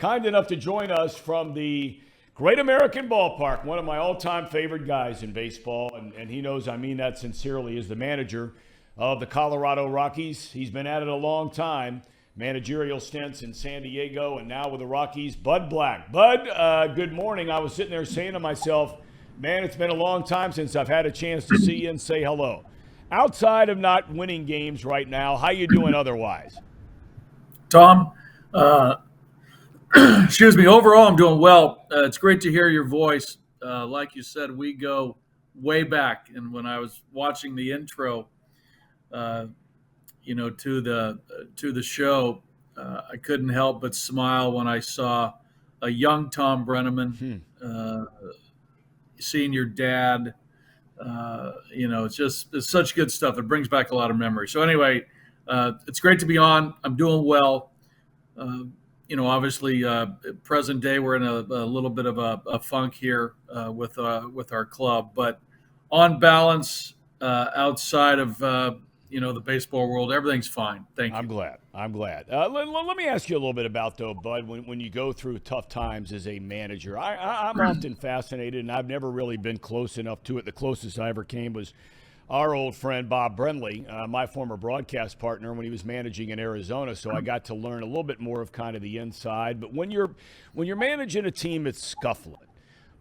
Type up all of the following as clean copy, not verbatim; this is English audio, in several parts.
kind enough to join us from the Great American Ballpark, one of my all-time favorite guys in baseball, and he knows I mean that sincerely, is the manager of the Colorado Rockies. He's been at it a long time, managerial stints in San Diego and now with the Rockies. Bud Black. Bud, good morning. I was sitting there saying to myself, man, it's been a long time since I've had a chance to see you and say hello. Outside of not winning games right now, how you doing otherwise? Thom, excuse me. Overall, I'm doing well. It's great to hear your voice. Like you said, we go way back. And when I was watching the intro, to the show, I couldn't help but smile when I saw a young Thom Brennaman, seeing your dad. It's such good stuff. It brings back a lot of memories. So anyway, it's great to be on. I'm doing well. Obviously, present day, we're in a little bit of a funk here with our club, but on balance, outside of the baseball world, everything's fine. Thank you. I'm glad. Let me ask you a little bit about, though, Bud, when you go through tough times as a manager. I'm often fascinated, and I've never really been close enough to it. The closest I ever came was our old friend Bob Brenly, my former broadcast partner when he was managing in Arizona. So I got to learn a little bit more of kind of the inside. But when you're managing a team that's scuffling,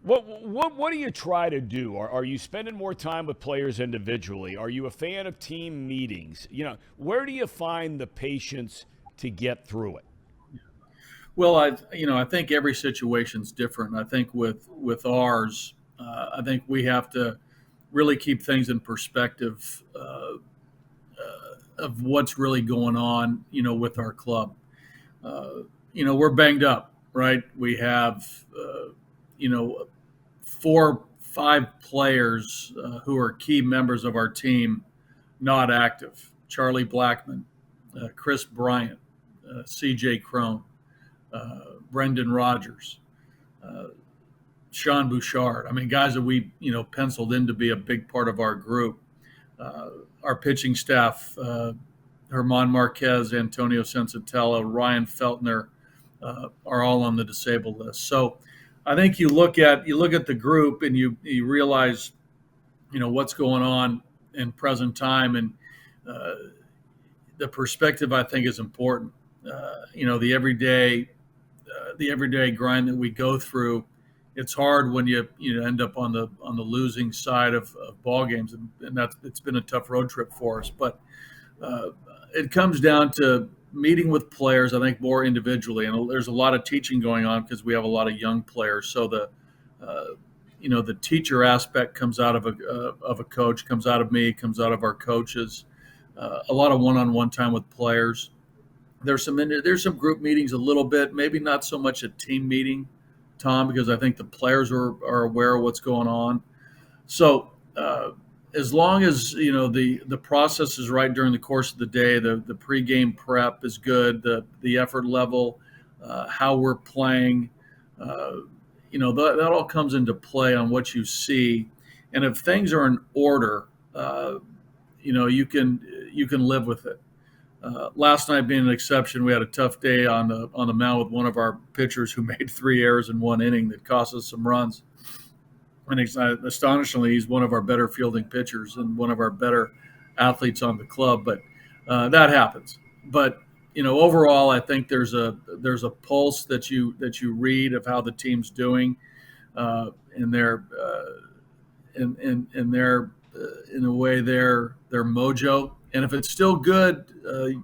what do you try to do? Are you spending more time with players individually? Are you a fan of team meetings? Where do you find the patience to get through it? Well, I think every situation's different. I think with ours, I think we have to really keep things in perspective of what's really going on, with our club. We're banged up, right? We have, 4-5 players who are key members of our team not active. Charlie Blackmon, Chris Bryant, C.J. Crone, Brendan Rodgers, Sean Bouchard. I mean, guys that we, penciled in to be a big part of our group. Our pitching staff, Herman Marquez, Antonio Sensatella, Ryan Feltner, are all on the disabled list. So I think you look at the group and you realize, what's going on in present time, and the perspective I think is important. The everyday grind that we go through. It's hard when you end up on the losing side of ball games, and it's been a tough road trip for us. But it comes down to meeting with players, I think, more individually, and there's a lot of teaching going on because we have a lot of young players. So the teacher aspect comes out of a coach, comes out of me, comes out of our coaches. A lot of one-on-one time with players. There's some group meetings a little bit, maybe not so much a team meeting, Thom, because I think the players are aware of what's going on. So as long as the process is right during the course of the day, the pregame prep is good, the effort level, how we're playing, that all comes into play on what you see. And if things are in order, you can live with it. Last night being an exception, we had a tough day on the mound with one of our pitchers who made 3 errors in 1 inning that cost us some runs. And astonishingly, he's one of our better fielding pitchers and one of our better athletes on the club. But that happens. But overall, I think there's a pulse that you read of how the team's doing, and their in a way their mojo. And if it's still good,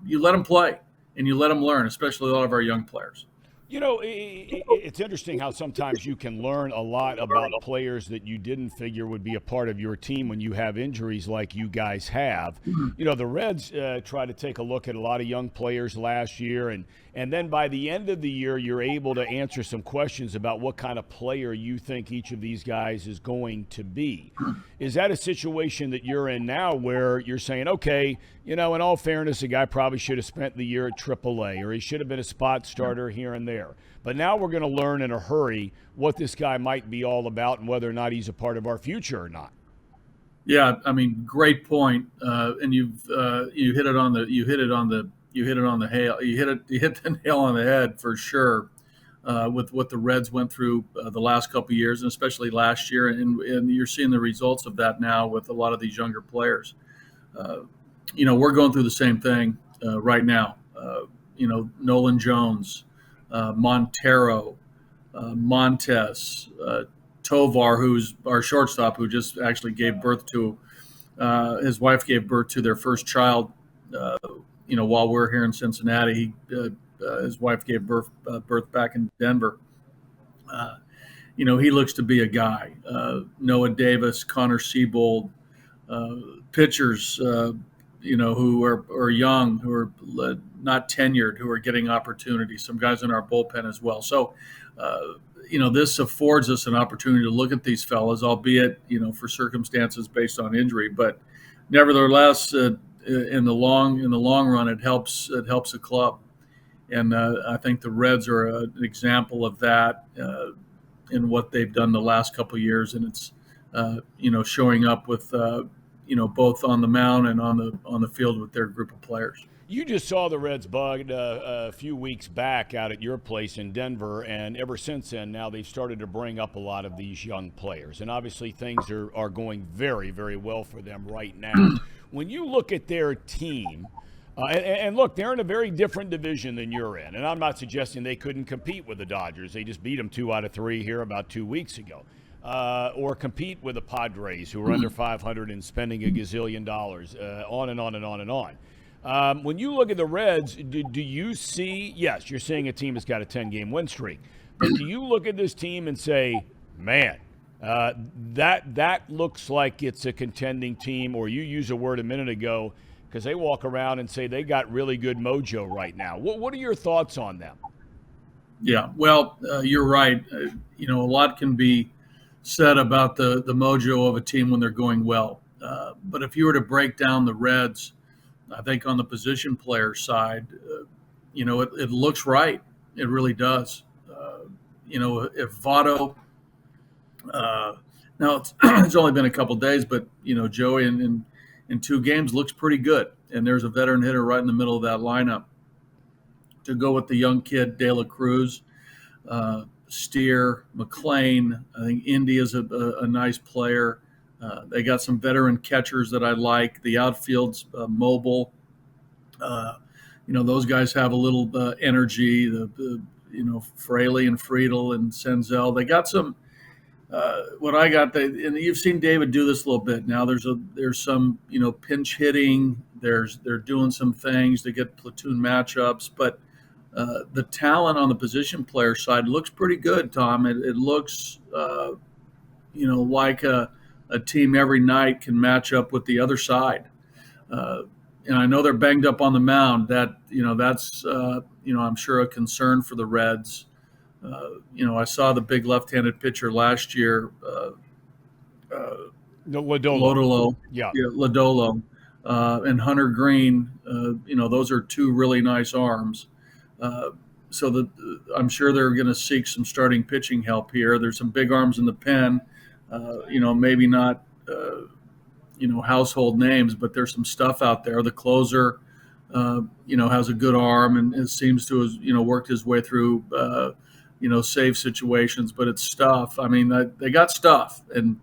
you let them play and you let them learn, especially a lot of our young players. It's interesting how sometimes you can learn a lot about players that you didn't figure would be a part of your team when you have injuries like you guys have. The Reds try to take a look at a lot of young players last year, and then by the end of the year, you're able to answer some questions about what kind of player you think each of these guys is going to be. Is that a situation that you're in now where you're saying, okay, in all fairness, a guy probably should have spent the year at AAA, or he should have been a spot starter here and there. But now we're going to learn in a hurry what this guy might be all about and whether or not he's a part of our future or not. Yeah, I mean, great point. And you hit the nail on the head for sure. with what the Reds went through the last couple of years, and especially last year. And you're seeing the results of that now with a lot of these younger players. We're going through the same thing right now. Nolan Jones, Montero, Montes, Tovar, who's our shortstop, who just actually gave birth to his wife gave birth to their first child. While we're here in Cincinnati, his wife gave birth back in Denver. He looks to be a guy. Noah Davis, Connor Siebold, pitchers, who are young, who are not tenured, who are getting opportunities. Some guys in our bullpen as well. So, this affords us an opportunity to look at these fellas, albeit, for circumstances based on injury. But nevertheless, in the long run, it helps a club. And I think the Reds are an example of that in what they've done the last couple of years. And it's, showing up with, both on the mound and on the field with their group of players. You just saw the Reds bug a few weeks back out at your place in Denver, and ever since then, now they've started to bring up a lot of these young players. And obviously things are going very, very well for them right now. When you look at their team, and look, they're in a very different division than you're in, and I'm not suggesting they couldn't compete with the Dodgers. They just beat them 2 out of 3 here about 2 weeks ago. Or compete with the Padres, who are under 500 and spending a gazillion dollars, on and on and on and on. When you look at the Reds, do you see, yes, you're saying a team has got a 10-game win streak, but do you look at this team and say, man, that looks like it's a contending team, or you used a word a minute ago, because they walk around and say they got really good mojo right now. What are your thoughts on them? Yeah, well, you're right. A lot can be said about the mojo of a team when they're going well. But if you were to break down the Reds, I think on the position player side, it looks right. It really does. If Votto, now it's only been a couple days, but Joey in 2 games looks pretty good, and there's a veteran hitter right in the middle of that lineup to go with the young kid De La Cruz, Steer, McLean. I think Indy is a nice player. They got some veteran catchers that I like. The outfield's mobile. Those guys have a little energy. Fraley and Friedel and Senzel. They got some. What I got, and you've seen David do this a little bit now. There's some pinch hitting. They're doing some things to get platoon matchups, but the talent on the position player side looks pretty good, Thom. It looks like a team every night can match up with the other side. And I know they're banged up on the mound. That's I'm sure a concern for the Reds. I saw the big left-handed pitcher last year, Lodolo. Yeah, Lodolo, and Hunter Green. Those are 2 really nice arms. So I'm sure they're going to seek some starting pitching help here. There's some big arms in the pen. Maybe not, household names, but there's some stuff out there. The closer, has a good arm and it seems to have, worked his way through, save situations, but it's stuff. I mean, they got stuff, and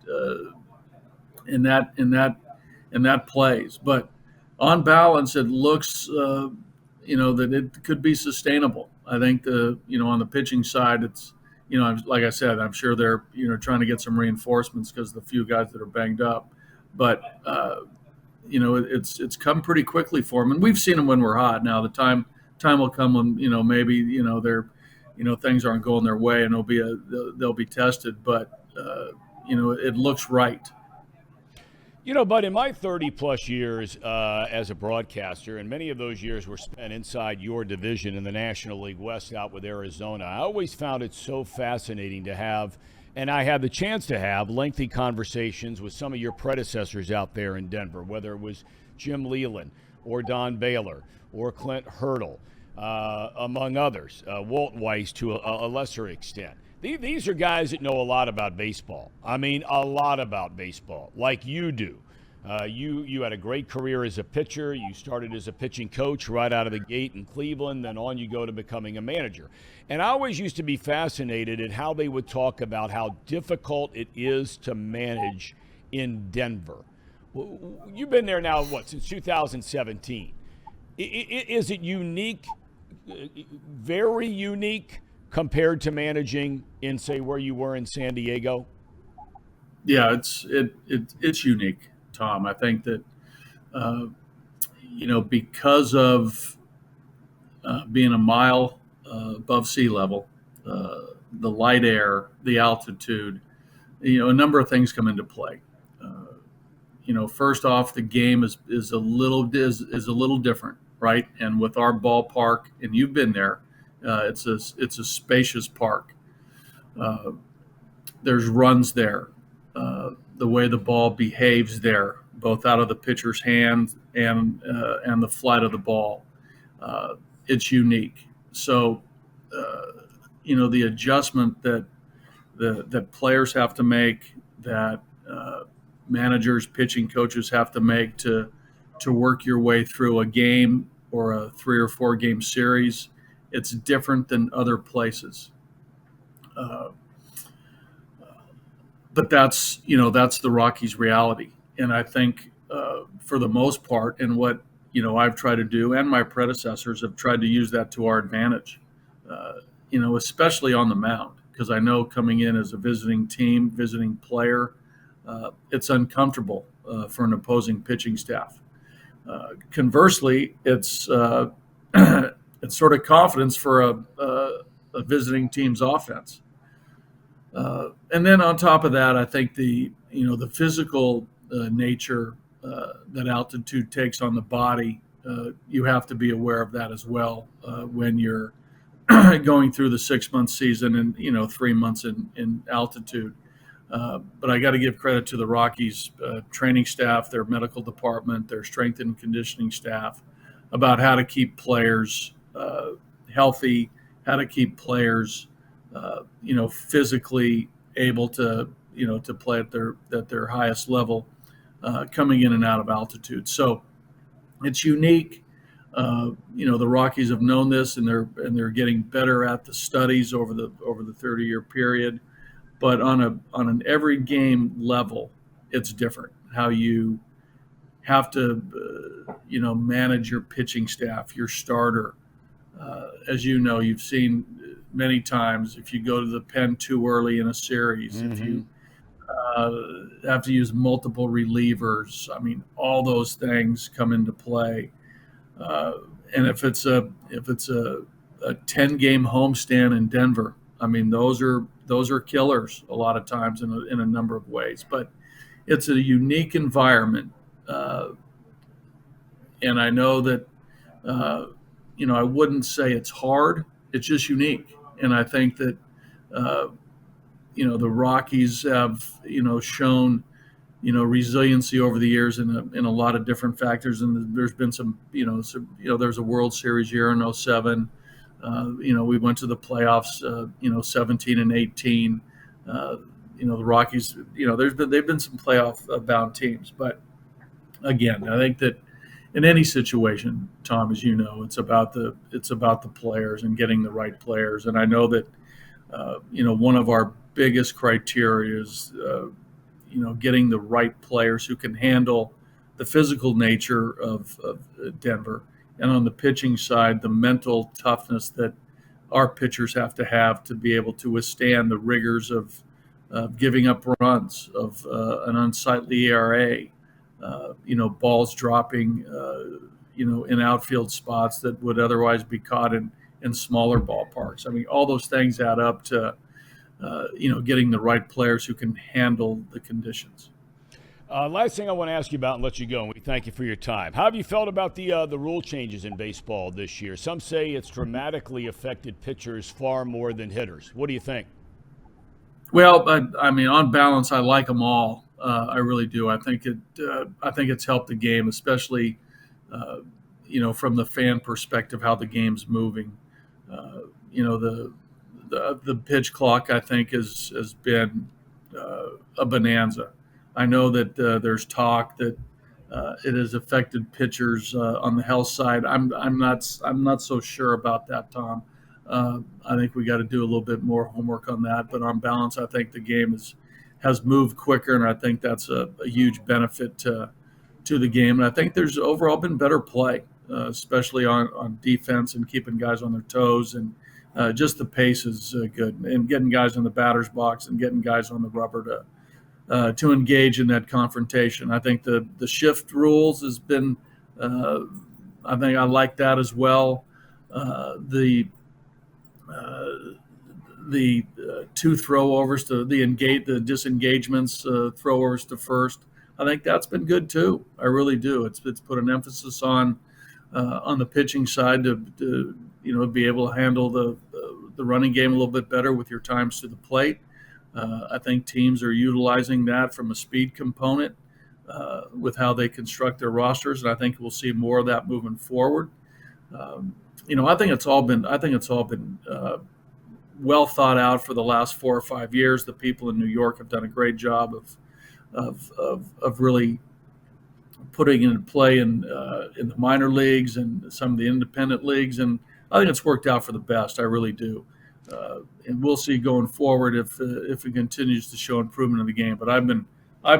that plays. But on balance, it looks, that it could be sustainable. I think on the pitching side, it's, like I said, I'm sure they're, trying to get some reinforcements because of the few guys that are banged up. But, it's come pretty quickly for them. And we've seen them when we're hot. Now the time will come when, maybe, they're, things aren't going their way and they'll be tested. But, it looks right. But in my 30-plus years as a broadcaster, and many of those years were spent inside your division in the National League West out with Arizona, I always found it so fascinating to have, and I had the chance to have, lengthy conversations with some of your predecessors out there in Denver, whether it was Jim Leland or Don Baylor or Clint Hurdle, among others, Walt Weiss to a lesser extent. These are guys that know a lot about baseball. I mean, a lot about baseball, like you do. You had a great career as a pitcher. You started as a pitching coach right out of the gate in Cleveland. Then on you go to becoming a manager. And I always used to be fascinated at how they would talk about how difficult it is to manage in Denver. You've been there now, since 2017. Is it unique, very unique, compared to managing in, say, where you were in San Diego? Yeah, it's unique, Thom. I think that because of being a mile above sea level, the light air, the altitude, a number of things come into play. First off, the game is a little different, right? And with our ballpark, and you've been there, it's a spacious park. There's runs there. The way the ball behaves there, both out of the pitcher's hand and the flight of the ball, it's unique. So, the adjustment that players have to make, that managers, pitching coaches have to make to work your way through a game or a 3 or 4 game series, it's different than other places. But that's the Rockies' reality, and I think for the most part, and what I've tried to do, and my predecessors have tried to use that to our advantage. Especially on the mound, because I know coming in as a visiting player, it's uncomfortable for an opposing pitching staff. Conversely, it's it's sort of confidence for a visiting team's offense. And then on top of that, I think the physical nature that altitude takes on the body, you have to be aware of that as well when you're going through the 6-month season and 3 months in altitude. But I got to give credit to the Rockies training staff, their medical department, their strength and conditioning staff, about how to keep players healthy, how to keep players physically able to play at their highest level coming in and out of altitude. So it's unique. The Rockies have known this, and they're getting better at the studies over the 30-year period. But on an every game level, it's different. How you have to manage your pitching staff, your starter. As you've seen many times, if you go to the pen too early in a series, if you have to use multiple relievers, all those things come into play. And if it's a 10-game homestand in Denver, those are killers a lot of times in a number of ways. But it's a unique environment, and I know that I wouldn't say it's hard. It's just unique, and I think that the Rockies have shown resiliency over the years in a lot of different factors. And there's been some there's a World Series year in 2007. We went to the playoffs 17 and 18. The Rockies, they've been some playoff bound teams, but again, I think that in any situation, Thom, as you know, it's about the players and getting the right players. And I know that one of our biggest criteria is getting the right players who can handle the physical nature of Denver, and on the pitching side, the mental toughness that our pitchers have to be able to withstand the rigors of giving up runs, of an unsightly ERA, balls dropping, in outfield spots that would otherwise be caught in smaller ballparks. All those things add up to, getting the right players who can handle the conditions. Last thing I want to ask you about and let you go, and we thank you for your time. How have you felt about the rule changes in baseball this year? Some say it's dramatically affected pitchers far more than hitters. What do you think? Well, on balance, I like them all. I really do. I think it's helped the game, especially, from the fan perspective, how the game's moving. The pitch clock, I think, has been a bonanza. I know that there's talk that it has affected pitchers on the health side. I'm not so sure about that, Thom. I think we got to do a little bit more homework on that. But on balance, I think the game has moved quicker, and I think that's a huge benefit to the game. And I think there's overall been better play, especially on defense and keeping guys on their toes, and just the pace is good, and getting guys in the batter's box and getting guys on the rubber to engage in that confrontation. I think the shift rules has been, I think I like that as well. The two throwovers to the disengagements, throwovers to first. I think that's been good too. I really do. It's put an emphasis on the pitching side to be able to handle the running game a little bit better with your times to the plate. I think teams are utilizing that from a speed component with how they construct their rosters, and I think we'll see more of that moving forward. I think it's all been well thought out for the last 4 or 5 years. The people in New York have done a great job of really putting it in play in the minor leagues and some of the independent leagues, and I think it's worked out for the best. I really do. And we'll see going forward if it continues to show improvement in the game. But I've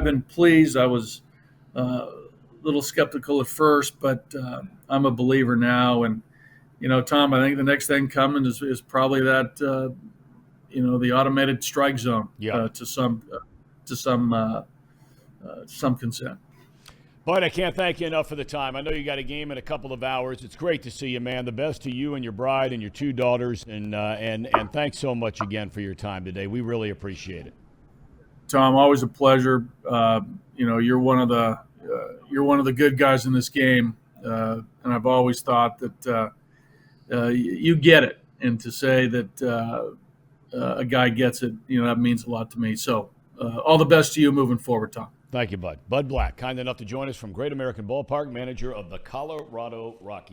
been pleased. I was a little skeptical at first, but I'm a believer now. And Thom, I think the next thing coming is probably that the automated strike zone to some consent. Bud, I can't thank you enough for the time. I know you got a game in a couple of hours. It's great to see you, man. The best to you and your bride and your 2 daughters, and thanks so much again for your time today. We really appreciate it. Thom, always a pleasure. You're one of the good guys in this game, and I've always thought that you get it, and to say that a guy gets it, that means a lot to me. So, all the best to you moving forward, Thom. Thank you, Bud. Bud Black, kind enough to join us from Great American Ballpark, manager of the Colorado Rockies.